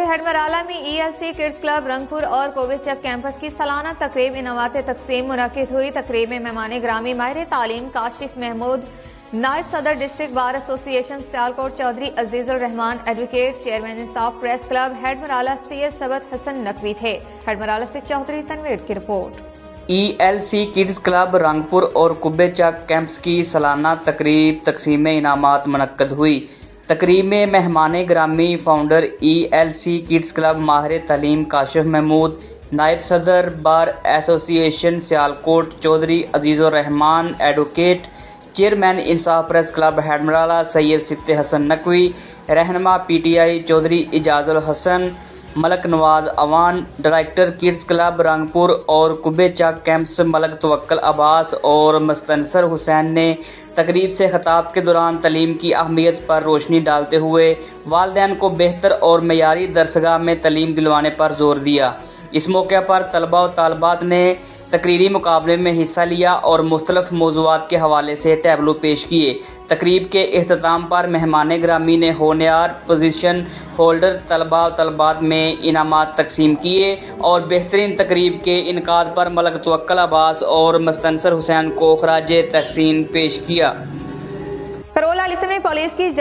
हडमराला में ELC kids club Rangpur और कोविचक campus की सालाना तकरीब इनामात तकसीम मुनक्किद हुई। तकरीब में मेहमान ग्रामी माहिर तालीम काशिफ महमूद, नायब सदर district bar association Sialkot Chaudhry Azizur Rehman, advocate, chairman Insaf press club Hadmarala Syed Sabat Hassan Naqvi थे। हडमराला से चौधरी तनवीर की रिपोर्ट। ELC किड्स क्लब रंगपुर और कुब्बेचक कैंप्स की सालाना तकरीब तकसीम इनामात मुनक्किद हुई। तकरीब में मेहमान ग्रामी फाउंडर ELC किड्स क्लब माहिर तालीम काशिफ महमूद, नायब सदर bar association Sialkot Chaudhry Azizur Rehman, advocate, chairman Insaf press club Hadmarala Syed Sabat Hassan Naqvi, रहनुमा PTI Chaudhry Ejazul Hassan, Malik Nawaz Awan, director kids club Rangpur और कुब्बेचक कैंप्स मलक तवक्कल अब्बास और मुस्तनसर हुसैन ने तकरीब से खिताब के दौरान तालीम की अहमियत पर रोशनी डालते हुए वालिदैन को बेहतर और मयारी दरसगाह में तालीम दिलवाने पर जोर दिया। इस मौके पर तलबा और तालबात ने तकरीरी मुकाबले में हिस्सा लिया और मुख्तलिफ मौज़ूआत के हवाले से टैबलो पेश किए। तकरीब के इख्तिताम पर मेहमान ग्रामी ने होनहार पोजीशन होल्डर तलबा और तलबात में इनामात तकसीम किए और बेहतरीन तकरीब के इनकाद पर मलक तवक्कल अब्बास और मुस्तनसर हुसैन को खराज तहसीन पेश किया। करोला पुलिस की